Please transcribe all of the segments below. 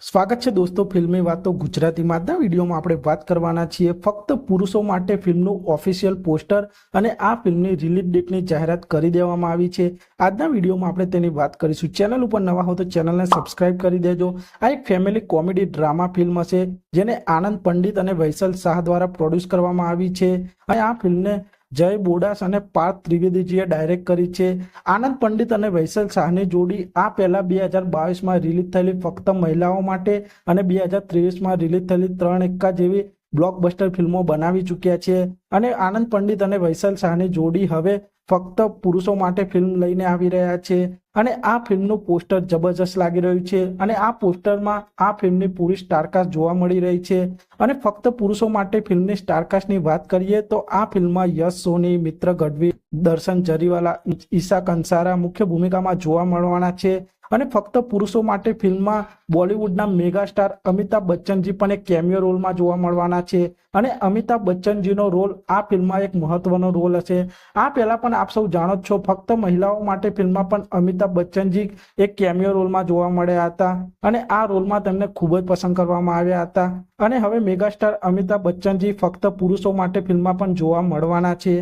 સ્વાગત છે દોસ્તો ફિલ્મી વાતો ગુજરાતીમાં। આજના વિડીયોમાં આપણે વાત કરવાના છીએ ફક્ત પુરુષો માટે ફિલ્મનું ઓફિશિયલ પોસ્ટર અને આ ફિલ્મની રિલીઝ ડેટની જાહેરાત કરી દેવામાં આવી છે। આજના વિડીયોમાં આપણે તેની વાત કરીશું। ચેનલ ઉપર નવા હો તો ચેનલને સબસ્ક્રાઇબ કરી દેજો। આ એક ફેમિલી કોમેડી ડ્રામા ફિલ્મ હશે જેને આનંદ પંડિત અને વૈસલ શાહ દ્વારા પ્રોડ્યુસ કરવામાં આવી છે અને આ ફિલ્મને જય બોડાસ અને પાર્થ ત્રિવેદીજીએ ડાયરેક્ટ કરી છે। આનંદ પંડિત અને વૈસલ શાહની જોડી આ પહેલા 2022માં રિલીઝ થયેલી ફક્ત મહિલાઓ માટે અને 2023માં રિલીઝ થયેલી 3 એક્કા જેવી બ્લોકબસ્ટર ફિલ્મો બનાવી ચૂક્યા છે અને આનંદ પંડિત અને વૈસલ શાહની જોડી હવે ફક્ત પુરુષો માટે ફિલ્મ લઈને આવી રહ્યા છે અને આ ફિલ્મનું પોસ્ટર જબરજસ્ત લાગી રહ્યું છે અને આ પોસ્ટરમાં આ ફિલ્મની પૂરી સ્ટારકાસ્ટ જોવા મળી રહી છે અને ફક્ત પુરુષો માટે ફિલ્મની સ્ટારકાસ્ટની વાત કરીએ તો આ ફિલ્મમાં યશ સોની, મિત્ર ગઢવી, દર્શન જરીવાલા, ઈશા કંસારા મુખ્ય ભૂમિકામાં જોવા મળવાના છે અને ફક્ત પુરુષો માટે ફિલ્મમાં બોલિવૂડના મેગા સ્ટાર અમિતાભ બચ્ચનજી પણ એક કેમિયો રોલમાં જોવા મળવાના છે અને અમિતાભ બચ્ચનજીનો રોલ આ ફિલ્મમાં એક મહત્વનો રોલ હશે। આ પહેલા પણ આપ સૌ જાણો છો ફક્ત મહિલાઓ માટે ફિલ્મમાં પણ અમિતાભ બચ્ચનજી એક કેમિયો રોલમાં જોવા મળ્યા હતા અને આ રોલમાં તેમને ખૂબ જ પસંદ કરવામાં આવ્યા હતા અને હવે મેગા સ્ટાર અમિતાભ બચ્ચનજી ફક્ત પુરુષો માટે ફિલ્મમાં પણ જોવા મળવાના છે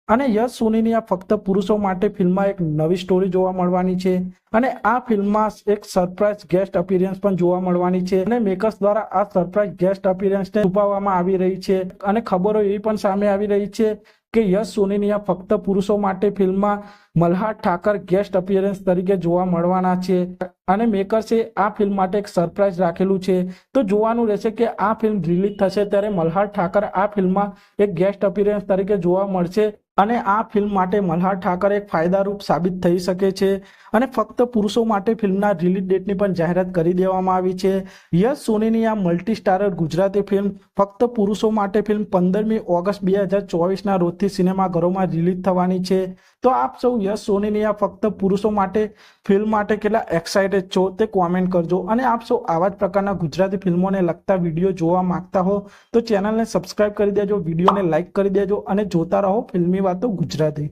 અને યશ સોનીની આ ફક્ત પુરુષો માટે ફિલ્મમાં એક નવી સ્ટોરી જોવા મળવાની છે અને આ ફિલ્મમાં એક સરપ્રાઇઝ ગેસ્ટ અપીયરન્સ પણ જોવા મળવાની છે અને મેકર્સ દ્વારા આ સરપ્રાઇઝ ગેસ્ટ અપીયરન્સને છુપાવવામાં આવી રહી છે અને ખબરો એવી પણ સામે આવી રહી છે કે યશ સોનીની આ ફક્ત પુરુષો માટે ફિલ્મમાં મલ્હાર ઠાકર ગેસ્ટ અપીયરન્સ તરીકે જોવા મળવાના છે અને મેકર્સે આ ફિલ્મ માટે એક સરપ્રાઇઝ રાખેલું છે। તો જોવાનું રહેશે કે આ ફિલ્મ રિલીઝ થશે ત્યારે મલ્હાર ઠાકર આ ફિલ્મમાં એક ગેસ્ટ અપીયરન્સ તરીકે જોવા મળશે અને આ ફિલ્મ માટે મલ્હાર ઠાકર એક ફાયદારૂપ સાબિત થઈ શકે છે અને ફક્ત પુરુષો માટે ફિલ્મના રિલીઝ ડેટની પણ જાહેરાત કરી દેવામાં આવી છે। યશ સોનીની આ મલ્ટી સ્ટારર ગુજરાતી ફિલ્મ ફક્ત પુરુષો માટે ફિલ્મ 15મી ઓગસ્ટ 2024ના રોજથી સિનેમાઘરોમાં રિલીઝ થવાની છે। તો આપ સૌ યશ સોનીની આ ફક્ત પુરુષો માટે ફિલ્મ માટે કેટલા એક્સાઇટેડ છો તે કોમેન્ટ કરજો અને આપ સૌ આવા જ પ્રકારના ગુજરાતી ફિલ્મોને લગતા વિડીયો જોવા માંગતા હો તો ચેનલને સબસ્ક્રાઇબ કરી દેજો, વિડીયોને લાઇક કરી દેજો અને જોતા રહો ફિલ્મી વાતો ગુજરાતી।